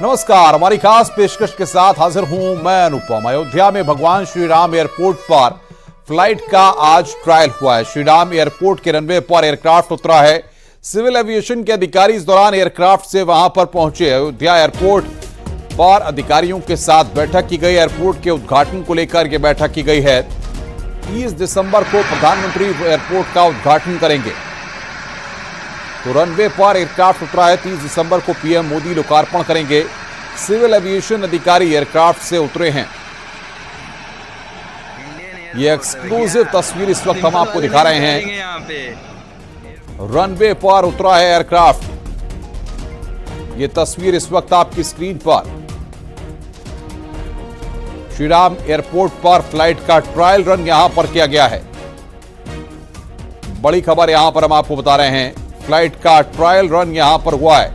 नमस्कार, हमारी खास पेशकश के साथ हाजिर हूं मैं अनुपम। अयोध्या में भगवान श्री राम एयरपोर्ट पर फ्लाइट का आज ट्रायल हुआ है। श्री राम एयरपोर्ट के रनवे पर एयरक्राफ्ट उतरा है। सिविल एविएशन के अधिकारी इस दौरान एयरक्राफ्ट से वहां पर पहुंचे। अयोध्या एयरपोर्ट पर अधिकारियों के साथ बैठक की गई। एयरपोर्ट के उद्घाटन को लेकर यह बैठक की गई है। 30 दिसंबर को प्रधानमंत्री एयरपोर्ट का उद्घाटन करेंगे। तो रनवे पर एयरक्राफ्ट उतरा है। 30 दिसंबर को पीएम मोदी लोकार्पण करेंगे। सिविल एविएशन अधिकारी एयरक्राफ्ट से उतरे हैं। ये एक्सक्लूसिव तस्वीर इस वक्त हम आपको दिखा रहे हैं। रनवे पर उतरा है एयरक्राफ्ट। ये तस्वीर इस वक्त आपकी स्क्रीन पर। श्री राम एयरपोर्ट पर फ्लाइट का ट्रायल रन यहां पर किया गया है। बड़ी खबर यहां पर हम आपको बता रहे हैं। फ्लाइट का ट्रायल रन यहां पर हुआ है।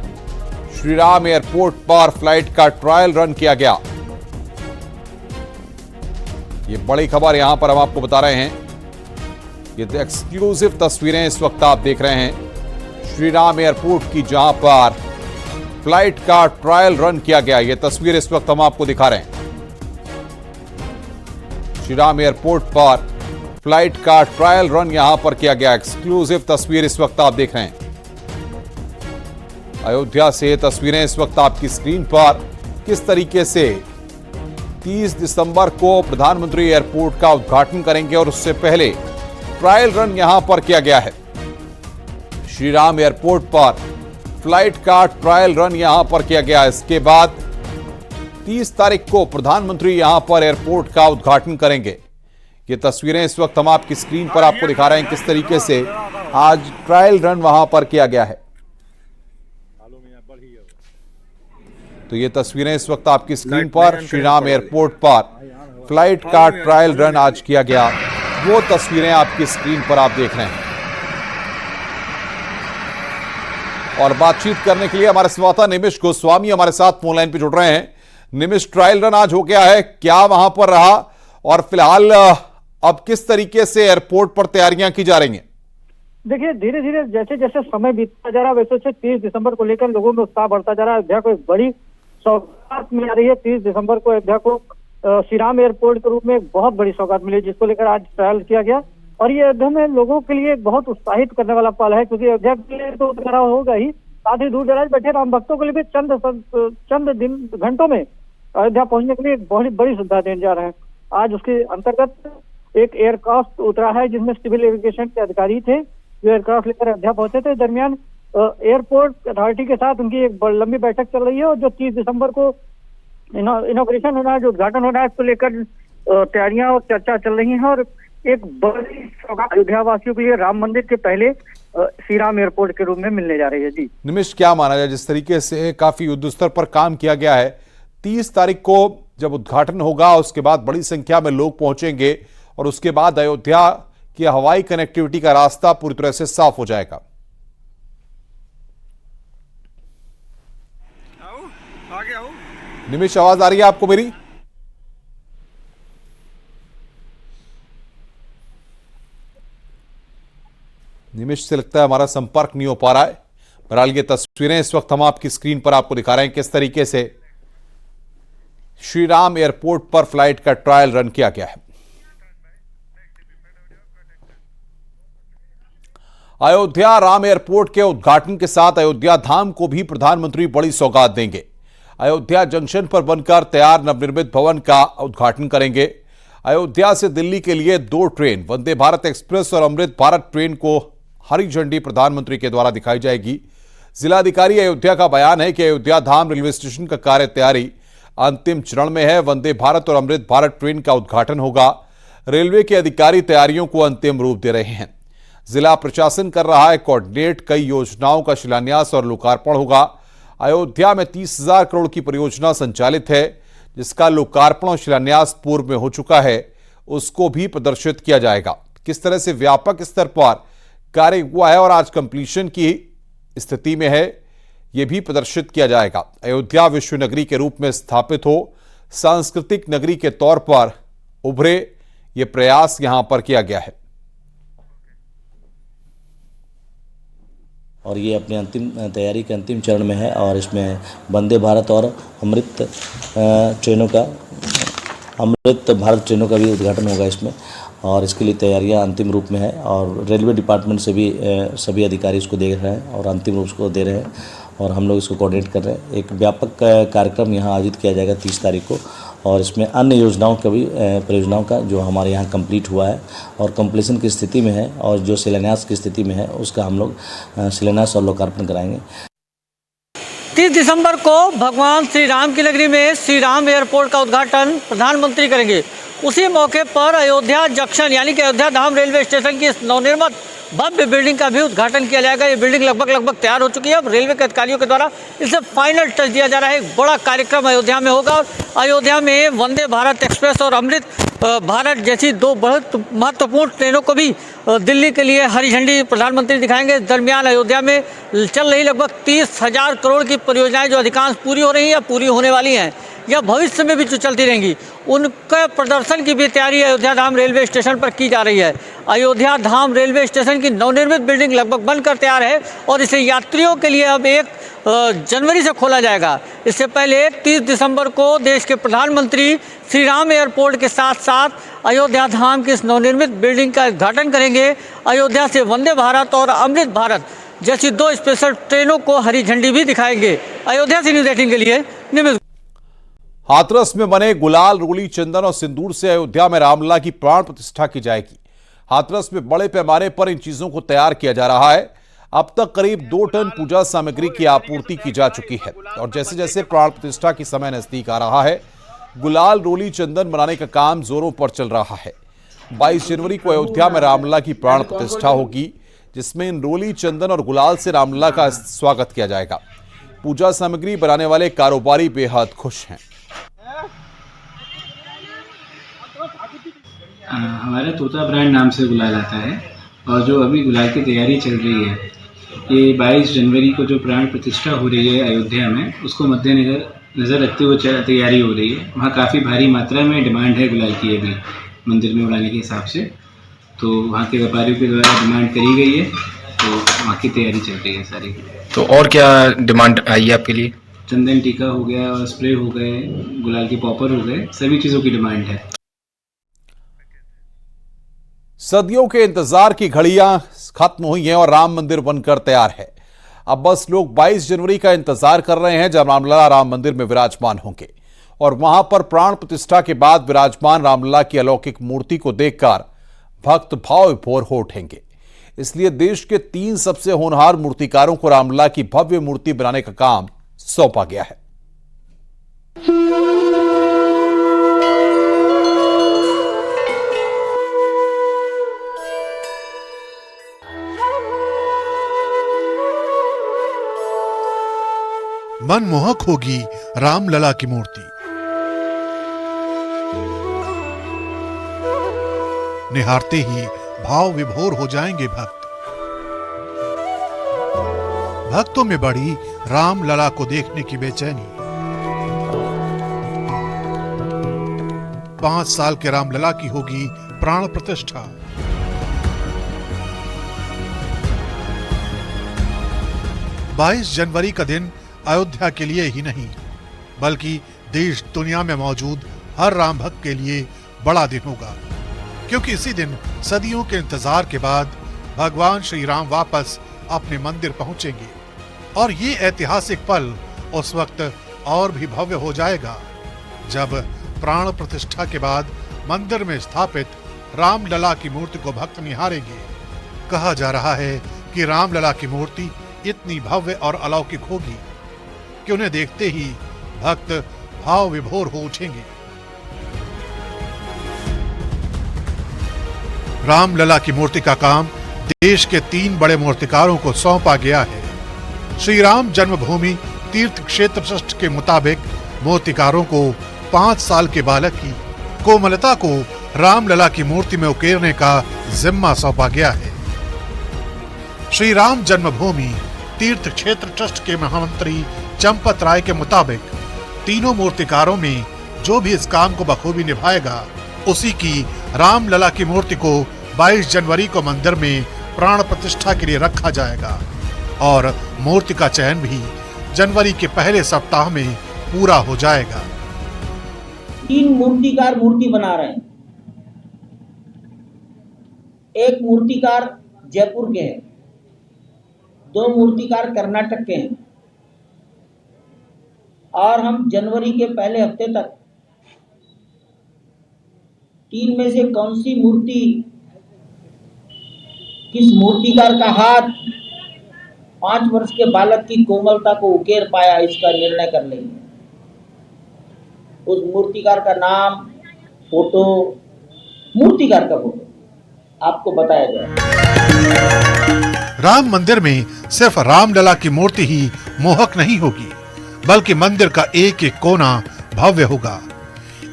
श्री राम एयरपोर्ट पर फ्लाइट का ट्रायल रन किया गया। ये बड़ी खबर यहां पर हम आपको बता रहे हैं। ये एक्सक्लूसिव तस्वीरें इस वक्त आप देख रहे हैं श्री राम एयरपोर्ट की, जहां पर फ्लाइट का ट्रायल रन किया गया। ये तस्वीर इस वक्त हम आपको दिखा रहे हैं। श्री राम एयरपोर्ट पर फ्लाइट का ट्रायल रन यहां पर किया गया। एक्सक्लूसिव तस्वीर इस वक्त आप देख रहे हैं। अयोध्या से तस्वीरें इस वक्त आपकी स्क्रीन पर। किस तरीके से 30 दिसंबर को प्रधानमंत्री एयरपोर्ट का उद्घाटन करेंगे और उससे पहले ट्रायल रन यहां पर किया गया है। श्री राम एयरपोर्ट पर फ्लाइट का ट्रायल रन यहां पर किया गया। इसके बाद 30 तारीख को प्रधानमंत्री यहां पर एयरपोर्ट का उद्घाटन करेंगे। ये तस्वीरें इस वक्त हम आपकी स्क्रीन पर आपको दिखा रहे हैं, किस तरीके से आज ट्रायल रन वहां पर किया गया है। तो ये तस्वीरें इस वक्त आपकी स्क्रीन पर श्री राम एयरपोर्ट पर फ्लाइट का ट्रायल रन आज किया गया। वो तस्वीरें आपकी स्क्रीन पर आप देख रहे हैं। और बातचीत करने के लिए हमारे संवाददाता निमिष गोस्वामी हमारे साथ फोन लाइन पे जुड़ रहे हैं। निमिष, ट्रायल रन आज हो गया है, क्या वहां पर रहा और फिलहाल अब किस तरीके से एयरपोर्ट पर तैयारियां की जा रही हैं? देखिए, धीरे धीरे जैसे जैसे समय बीतता जा रहा है वैसे 30 दिसंबर को लेकर लोगों में उत्साह बढ़ता जा रहा है। अयोध्या को एक बड़ी सौगात मिल रही है। 30 दिसंबर को अयोध्या को श्री राम एयरपोर्ट के रूप में एक बहुत बड़ी सौगात मिली, जिसको लेकर आज ट्रायल किया गया। और ये अयोध्या में लोगों के लिए बहुत उत्साहित करने वाला पल है, क्योंकि अयोध्या के लिए तो उतारा होगा ही, साथ ही दूर दराज बैठे राम भक्तों के लिए भी चंद दिन घंटों में अयोध्या पहुंचने के लिए एक बहुत बड़ी सुविधा देने जा रहे हैं। आज उसके अंतर्गत एक एयरक्राफ्ट उतरा है, जिसमें सिविल एविएशन के अधिकारी थे जो एयरक्राफ्ट लेकर अयोध्या पहुंचे थे। दरमियान एयरपोर्ट अथॉरिटी के साथ उनकी एक लंबी बैठक चल रही है और जो 30 दिसंबर को इनॉग्रेशन होना है, जो उद्घाटन होना है, इसको लेकर तैयारियां और चर्चा चल रही है। और एक बड़ी सौगात अयोध्या वासियों के लिए राम मंदिर के पहले श्री राम एयरपोर्ट के रूप में मिलने जा रही है। जी निमिष, क्या माना जाए, जिस तरीके से काफी युद्ध स्तर पर काम किया गया है, 30 तारीख को जब उद्घाटन होगा उसके बाद बड़ी संख्या में लोग पहुंचेंगे और उसके बाद अयोध्या की हवाई कनेक्टिविटी का रास्ता पूरी तरह से साफ हो जाएगा। निमिष, आवाज आ रही है आपको मेरी? निमिष से लगता है हमारा संपर्क नहीं हो पा रहा है। बहरहाल ये तस्वीरें इस वक्त हम आपकी स्क्रीन पर आपको दिखा रहे हैं, किस तरीके से श्री राम एयरपोर्ट पर फ्लाइट का ट्रायल रन किया गया है। अयोध्या राम एयरपोर्ट के उद्घाटन के साथ अयोध्या धाम को भी प्रधानमंत्री बड़ी सौगात देंगे। अयोध्या जंक्शन पर बनकर तैयार नवनिर्मित भवन का उद्घाटन करेंगे। अयोध्या से दिल्ली के लिए 2 ट्रेन, वंदे भारत एक्सप्रेस और अमृत भारत ट्रेन को हरी झंडी प्रधानमंत्री के द्वारा दिखाई जाएगी। जिलाधिकारी अयोध्या का बयान है कि अयोध्या धाम रेलवे स्टेशन का कार्य तैयारी अंतिम चरण में है। वंदे भारत और अमृत भारत ट्रेन का उद्घाटन होगा। रेलवे के अधिकारी तैयारियों को अंतिम रूप दे रहे हैं। जिला प्रशासन कर रहा है कोऑर्डिनेट। कई योजनाओं का शिलान्यास और लोकार्पण होगा। अयोध्या में 30,000 करोड़ की परियोजना संचालित है, जिसका लोकार्पण और शिलान्यास पूर्व में हो चुका है। उसको भी प्रदर्शित किया जाएगा। किस तरह से व्यापक स्तर पर कार्य हुआ है और आज कंप्लीशन की स्थिति में है, यह भी प्रदर्शित किया जाएगा। अयोध्या विश्व नगरी के रूप में स्थापित हो, सांस्कृतिक नगरी के तौर पर उभरे, यह प्रयास यहां पर किया गया है। और ये अपने अंतिम तैयारी के अंतिम चरण में है और इसमें वंदे भारत और अमृत भारत ट्रेनों का भी उद्घाटन होगा इसमें, और इसके लिए तैयारियां अंतिम रूप में है और रेलवे डिपार्टमेंट से भी सभी अधिकारी इसको देख रहे हैं और अंतिम रूप को दे रहे हैं और हम लोग इसको कोऑर्डिनेट कर रहे हैं। एक व्यापक कार्यक्रम यहाँ आयोजित किया जाएगा 30 तारीख को, और इसमें अन्य योजनाओं का भी परियोजनाओं का जो हमारे यहाँ कंप्लीट हुआ है और कंप्लीशन की स्थिति में है और जो शिलान्यास की स्थिति में है उसका हम लोग शिलान्यास और लोकार्पण कराएंगे। 30 दिसंबर को भगवान श्री राम की नगरी में श्री राम एयरपोर्ट का उद्घाटन प्रधानमंत्री करेंगे। उसी मौके पर अयोध्या जंक्शन यानी कि अयोध्या धाम रेलवे स्टेशन की इस नवनिर्मित भव्य बिल्डिंग का भी उद्घाटन किया जाएगा। ये बिल्डिंग लगभग तैयार हो चुकी है। अब रेलवे के अधिकारियों के द्वारा इसे फाइनल टच दिया जा रहा है। एक बड़ा कार्यक्रम अयोध्या में होगा और अयोध्या में वंदे भारत एक्सप्रेस और अमृत भारत जैसी दो बहुत महत्वपूर्ण ट्रेनों को भी दिल्ली के लिए हरी झंडी प्रधानमंत्री दिखाएंगे। दरमियान अयोध्या में चल रही लगभग 30,000 करोड़ की परियोजनाएं जो अधिकांश पूरी हो रही हैं या पूरी होने वाली हैं या भविष्य में भी जो चलती रहेंगी, उनके प्रदर्शन की भी तैयारी अयोध्या धाम रेलवे स्टेशन पर की जा रही है। अयोध्या धाम रेलवे स्टेशन की नवनिर्मित बिल्डिंग लगभग बनकर तैयार है और इसे यात्रियों के लिए अब 1 जनवरी से खोला जाएगा। इससे पहले 30 दिसंबर को देश के प्रधानमंत्री श्री राम एयरपोर्ट के साथ साथ अयोध्या धाम की इस नवनिर्मित बिल्डिंग का उद्घाटन करेंगे। अयोध्या से वंदे भारत और अमृत भारत जैसी 2 स्पेशल ट्रेनों को हरी झंडी भी दिखाएंगे। अयोध्या से न्यूज़ 18 के लिए निमित। हाथरस में बने गुलाल, रोली, चंदन और सिंदूर से अयोध्या में रामलला की प्राण प्रतिष्ठा की जाएगी। हाथरस में बड़े पैमाने पर इन चीजों को तैयार किया जा रहा है। अब तक करीब 2 टन पूजा सामग्री की आपूर्ति की जा चुकी है और जैसे जैसे प्राण प्रतिष्ठा की समय नजदीक आ रहा है, गुलाल, रोली, चंदन बनाने का काम जोरों पर चल रहा है। 22 जनवरी को अयोध्या में रामलला की प्राण प्रतिष्ठा होगी, जिसमें इन रोली, चंदन और गुलाल से रामलला का स्वागत किया जाएगा। पूजा सामग्री बनाने वाले कारोबारी बेहद खुश हैं। हमारा तोता ब्रांड नाम से गुलाल आता है और जो अभी गुलाल की तैयारी चल रही है, ये 22 जनवरी को जो प्राण प्रतिष्ठा हो रही है अयोध्या में, उसको मद्देनजर रखते हुए तैयारी हो रही है। वहाँ काफ़ी भारी मात्रा में डिमांड है गुलाल की अभी मंदिर में उड़ाने के हिसाब से, तो वहाँ के व्यापारियों के द्वारा डिमांड करी गई है, तो वहाँ की तैयारी चल रही है सारी। तो और क्या डिमांड आई है आपके लिए? चंदन टीका हो गया और स्प्रे हो गए, गुलाल के पॉपर हो गए, सभी चीज़ों की डिमांड है। सदियों के इंतजार की घड़ियां खत्म हुई हैं और राम मंदिर बनकर तैयार है। अब बस लोग 22 जनवरी का इंतजार कर रहे हैं जब रामलला राम मंदिर में विराजमान होंगे और वहां पर प्राण प्रतिष्ठा के बाद विराजमान रामलला की अलौकिक मूर्ति को देखकर भक्त भाव विभोर हो उठेंगे। इसलिए देश के 3 सबसे होनहार मूर्तिकारों को रामलला की भव्य मूर्ति बनाने का काम सौंपा गया है। मनमोहक होगी रामलला की मूर्ति। निहारते ही भाव विभोर हो जाएंगे भक्त। भक्तों में बढ़ी रामलला को देखने की बेचैनी। 5 साल के रामलला की होगी प्राण प्रतिष्ठा। बाईस जनवरी का दिन अयोध्या के लिए ही नहीं बल्कि देश दुनिया में मौजूद हर राम भक्त के लिए बड़ा दिन होगा, क्योंकि इसी दिन सदियों के इंतजार के बाद भगवान श्री राम वापस अपने मंदिर पहुंचेंगे और ये ऐतिहासिक पल उस वक्त और भी भव्य हो जाएगा जब प्राण प्रतिष्ठा के बाद मंदिर में स्थापित रामलला की मूर्ति को भक्त निहारेंगे। कहा जा रहा है कि रामलला की मूर्ति इतनी भव्य और अलौकिक होगी कि उन्हें देखते ही भक्त भाव विभोर हो उठेंगे। रामलला की मूर्ति का काम देश के 3 बड़े मूर्तिकारों को सौंपा गया है। श्री राम जन्मभूमि तीर्थ क्षेत्र ट्रस्ट के मुताबिक मूर्तिकारों को 5 साल के बालक की कोमलता को रामलला की मूर्ति में उकेरने का जिम्मा सौंपा गया है। श्री राम जन्मभूमि तीर्थ क्षेत्र ट्रस्ट के महामंत्री चंपत राय के मुताबिक तीनों मूर्तिकारों में जो भी इस काम को बखूबी निभाएगा, उसी की रामलला की मूर्ति को 22 जनवरी को मंदिर में प्राण प्रतिष्ठा के लिए रखा जाएगा। और मूर्ति का चयन भी जनवरी के पहले सप्ताह में पूरा हो जाएगा। 3 मूर्तिकार मूर्ति बना रहे हैं। एक मूर्तिकार जयपुर के हैं, 2 मूर्तिकार कर्नाटक के हैं, और हम जनवरी के पहले हफ्ते तक 3 में से कौन सी मूर्ति, किस मूर्तिकार का हाथ 5 वर्ष के बालक की कोमलता को उकेर पाया, इसका निर्णय कर लेंगे। उस मूर्तिकार का नाम, फोटो, मूर्तिकार का फोटो आपको बताया जाए। राम मंदिर में सिर्फ रामलला की मूर्ति ही मोहक नहीं होगी, बल्कि मंदिर का एक एक कोना भव्य होगा।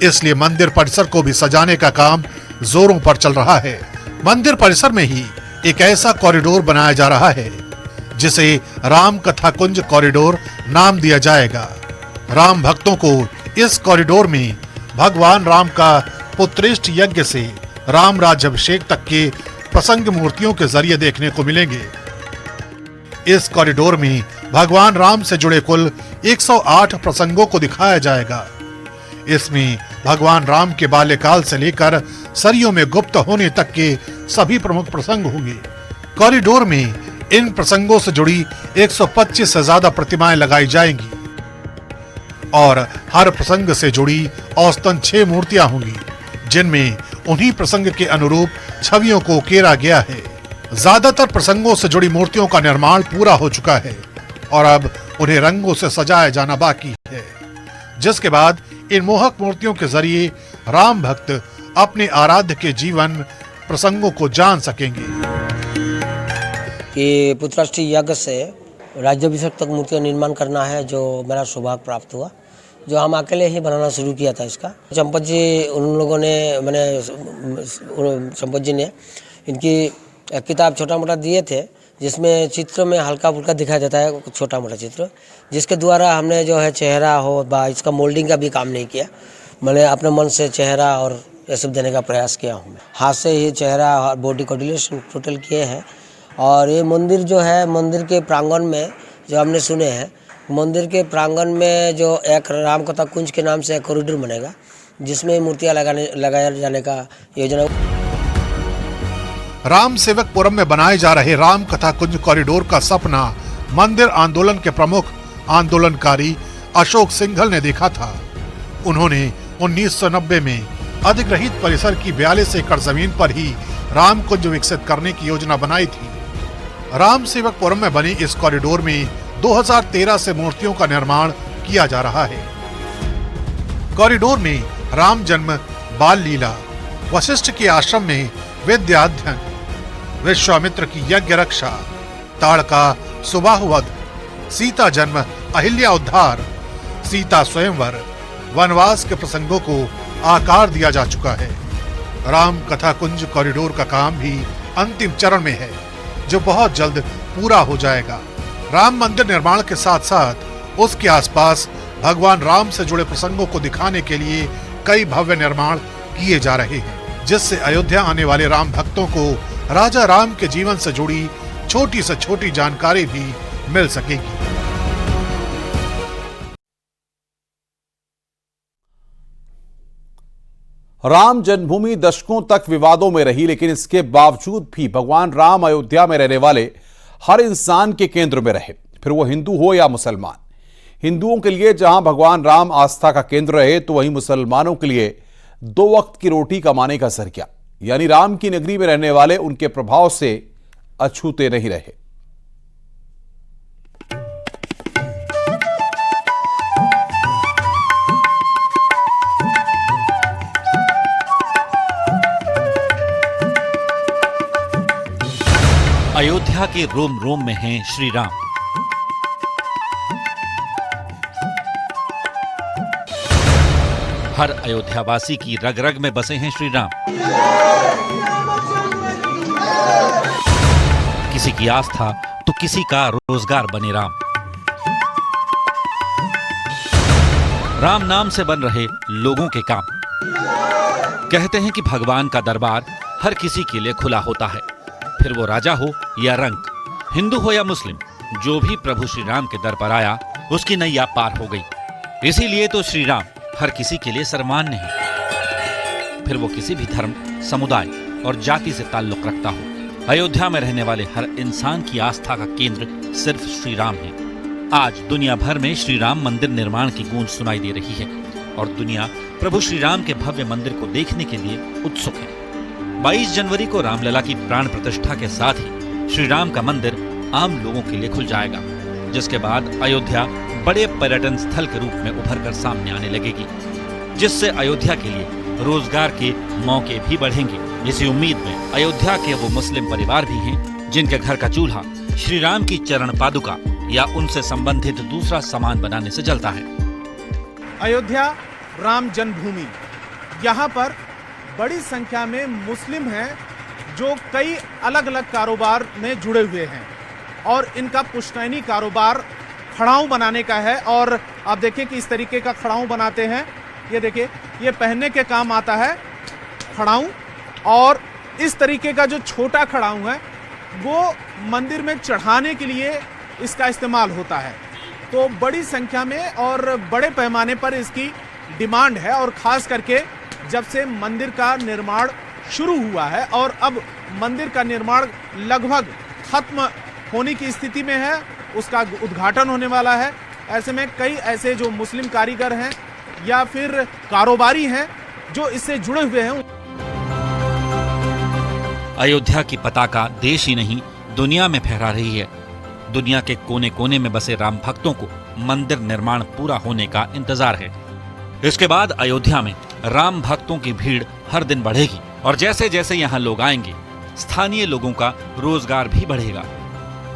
इसलिए मंदिर परिसर को भी सजाने का काम जोरों पर चल रहा है। मंदिर परिसर में ही एक ऐसा कॉरिडोर बनाया जा रहा है जिसे राम कथा कुंज कॉरिडोर नाम दिया जाएगा। राम भक्तों को इस कॉरिडोर में भगवान राम का पुत्रेष्ठ यज्ञ से राम राज्याभिषेक तक के प्रसंग मूर्तियों के जरिए देखने को मिलेंगे। इस कॉरिडोर में भगवान राम से जुड़े कुल 108 प्रसंगों को दिखाया जाएगा। इसमें भगवान राम के बाल्यकाल से लेकर सरयू में गुप्त होने तक के सभी प्रमुख प्रसंग होंगे। कॉरिडोर में इन प्रसंगों से जुड़ी 125 से ज्यादा प्रतिमाएं लगाई जाएंगी और हर प्रसंग से जुड़ी औसतन 6 मूर्तियां होंगी, जिनमें उन्हीं प्रसंग के अनुरूप छवियों को उकेरा गया है। ज्यादातर प्रसंगों से जुड़ी मूर्तियों का निर्माण पूरा हो चुका है और अब उन्हें रंगों से सजाया जाना बाकी है, जिसके बाद इन मोहक मूर्तियों के जरिए राम भक्त अपने आराध्य के जीवन प्रसंगों को जान सकेंगे। कि पुत्रष्टि यज्ञ से राज्याभिषेक तक मूर्ति का निर्माण करना है, जो मेरा सौभाग्य प्राप्त हुआ, जो हम अकेले ही बनाना शुरू किया था इसका। चंपत जी उन लोगों ने, चंपत जी ने इनकी एक किताब छोटा मोटा दिए थे, जिसमें चित्र में हल्का फुल्का दिखाई देता है, छोटा मोटा चित्र, जिसके द्वारा हमने जो है चेहरा हो बा इसका मोल्डिंग का भी काम नहीं किया। मैंने अपने मन से चेहरा और ये सब देने का प्रयास किया हूँ। हाथ से ही चेहरा और बॉडी कोऑर्डिनेशन टोटल किए हैं। और ये मंदिर जो है, मंदिर के प्रांगण में जो हमने सुने हैं, मंदिर के प्रांगण में जो एक राम कथा कुंज के नाम से एक कॉरिडोर बनेगा, जिसमें मूर्तियां लगाया जाने का योजना। राम सेवकपुरम में बनाए जा रहे राम कथा कुंज कॉरिडोर का सपना मंदिर आंदोलन के प्रमुख आंदोलनकारी अशोक सिंघल ने देखा था। उन्होंने 1990 में अधिग्रहित परिसर की 42 एकड़ जमीन पर ही राम कुंज विकसित करने की योजना बनाई थी। राम सेवकपुरम में बने इस कॉरिडोर में 2013 से मूर्तियों का निर्माण किया जा रहा है। कॉरिडोर में राम जन्म, बाल लीला, वशिष्ठ के आश्रम में विद्याध्ययन, विश्वामित्र की यज्ञ रक्षा, ताड़का सुबाहु वध, सीता जन्म, अहिल्या उद्धार, सीता स्वयंवर, वनवास के प्रसंगों को आकार दिया जा चुका है। राम कथा कुंज कॉरिडोर का काम भी अंतिम चरण में है, जो बहुत जल्द पूरा हो जाएगा। राम मंदिर निर्माण के साथ साथ उसके आसपास भगवान राम से जुड़े प्रसंगों को दिखाने के लिए कई भव्य निर्माण किए जा रहे हैं, जिससे अयोध्या आने वाले राम भक्तों को राजा राम के जीवन से जुड़ी छोटी से छोटी जानकारी भी मिल सकेगी। राम जन्मभूमि दशकों तक विवादों में रही, लेकिन इसके बावजूद भी भगवान राम अयोध्या में रहने वाले हर इंसान के केंद्र में रहे, फिर वो हिंदू हो या मुसलमान। हिंदुओं के लिए जहां भगवान राम आस्था का केंद्र रहे, तो वहीं मुसलमानों के लिए 2 वक्त की रोटी कमाने का जरिया, यानी राम की नगरी में रहने वाले उनके प्रभाव से अछूते नहीं रहे। अयोध्या के रोम रोम में हैं श्री राम। हर अयोध्यावासी की रग रग में बसे हैं श्री राम। किसी की आस्था तो किसी का रोजगार बने राम। राम नाम से बन रहे लोगों के काम। कहते हैं कि भगवान का दरबार हर किसी के लिए खुला होता है, फिर वो राजा हो या रंक, हिंदू हो या मुस्लिम, जो भी प्रभु श्री राम के दर पर आया उसकी नैया पार हो गई। इसीलिए तो श्री राम हर किसी के लिए सर्वमान्य है, फिर वो किसी भी धर्म, समुदाय और जाति से ताल्लुक रखता हो। अयोध्या में रहने वाले हर इंसान की आस्था का केंद्र सिर्फ श्री राम है। आज दुनिया भर में श्री राम मंदिर निर्माण की गूंज सुनाई दे रही है और दुनिया प्रभु श्री राम के भव्य मंदिर को देखने के लिए उत्सुक है। 22 जनवरी को रामलला की प्राण प्रतिष्ठा के साथ ही श्री राम का मंदिर आम लोगों के लिए खुल जाएगा, जिसके बाद अयोध्या बड़े पर्यटन स्थल के रूप में उभर कर सामने आने लगेगी, जिससे अयोध्या के लिए रोजगार के मौके भी बढ़ेंगे। इसी उम्मीद में अयोध्या के वो मुस्लिम परिवार भी हैं जिनके घर का चूल्हा श्री राम की चरण पादुका या उनसे संबंधित दूसरा सामान बनाने से जलता है। अयोध्या राम जन्मभूमि, यहाँ पर बड़ी संख्या में मुस्लिम हैं जो कई अलग अलग कारोबार में जुड़े हुए हैं और इनका पुश्तैनी कारोबार खड़ाऊं बनाने का है। और आप देखिए कि इस तरीके का खड़ाऊं बनाते हैं। ये देखिए, ये पहनने के काम आता है खड़ाऊं, और इस तरीके का जो छोटा खड़ाऊं है वो मंदिर में चढ़ाने के लिए इसका इस्तेमाल होता है। तो बड़ी संख्या में और बड़े पैमाने पर इसकी डिमांड है, और ख़ास करके जब से मंदिर का निर्माण शुरू हुआ है और अब मंदिर का निर्माण लगभग खत्म होने की स्थिति में है, उसका उद्घाटन होने वाला है। ऐसे में कई ऐसे जो मुस्लिम कारीगर हैं या फिर कारोबारी हैं जो इससे जुड़े हुए हैं। अयोध्या की पताका देश ही नहीं दुनिया में फहरा रही है। दुनिया के कोने कोने में बसे राम भक्तों को मंदिर निर्माण पूरा होने का इंतजार है। इसके बाद अयोध्या में राम भक्तों की भीड़ हर दिन बढ़ेगी और जैसे जैसे यहाँ लोग आएंगे स्थानीय लोगों का रोजगार भी बढ़ेगा।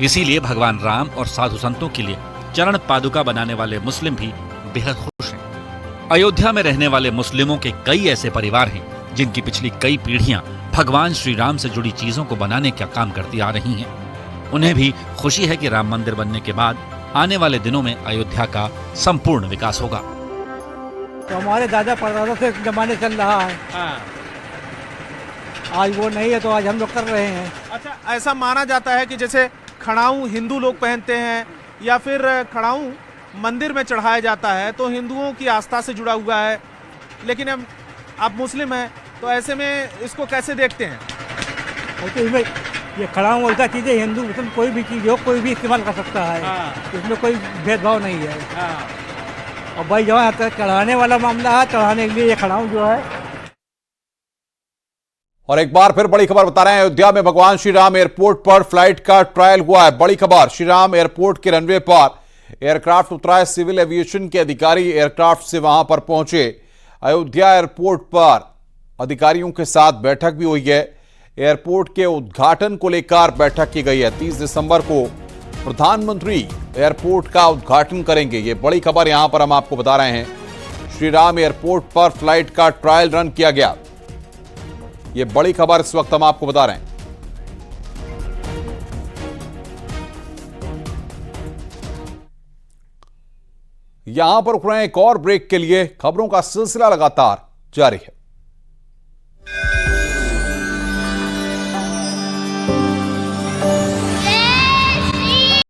इसीलिए भगवान राम और साधु संतों के लिए चरण पादुका बनाने वाले मुस्लिम भी बेहद खुश हैं। अयोध्या में रहने वाले मुस्लिमों के कई ऐसे परिवार हैं जिनकी पिछली कई पीढ़ियां भगवान श्री राम से जुड़ी चीजों को बनाने का काम करती आ रही हैं। उन्हें भी खुशी है कि राम मंदिर बनने के बाद आने वाले दिनों में अयोध्या का संपूर्ण विकास होगा। तो हमारे दादा परदादा से जमाने चल रहा है। आज वो नहीं है तो आज हम लोग कर रहे हैं। अच्छा, ऐसा माना जाता है कि जैसे खड़ाऊं हिंदू लोग पहनते हैं या फिर खड़ाऊं मंदिर में चढ़ाया जाता है तो हिंदुओं की आस्था से जुड़ा हुआ है, लेकिन अब आप मुस्लिम हैं तो ऐसे में इसको कैसे देखते हैं? तो ये खड़ाऊं ऐसा चीज़ है, हिंदू मुस्लिम कोई भी चीज़ हो कोई भी इस्तेमाल कर सकता है। इसमें कोई भेदभाव नहीं है। और भाई जहाँ चढ़ाने वाला मामला है, चढ़ाने के लिए ये खड़ाऊं जो है। और एक बार फिर बड़ी खबर बता रहे हैं, अयोध्या में भगवान श्री राम एयरपोर्ट पर फ्लाइट का ट्रायल हुआ है। बड़ी खबर, श्री राम एयरपोर्ट के रनवे पर एयरक्राफ्ट उतरा है। सिविल एविएशन के अधिकारी एयरक्राफ्ट से वहां पर पहुंचे। अयोध्या एयरपोर्ट पर अधिकारियों के साथ बैठक भी हुई है। एयरपोर्ट के उद्घाटन को लेकर बैठक की गई है। 30 दिसंबर को प्रधानमंत्री एयरपोर्ट का उद्घाटन करेंगे। ये बड़ी खबर यहां पर हम आपको बता रहे हैं। श्री राम एयरपोर्ट पर फ्लाइट का ट्रायल रन किया गया। ये बड़ी खबर इस वक्त हम आपको बता रहे हैं। यहां पर रुक रहे हैं एक और ब्रेक के लिए। खबरों का सिलसिला लगातार जारी है।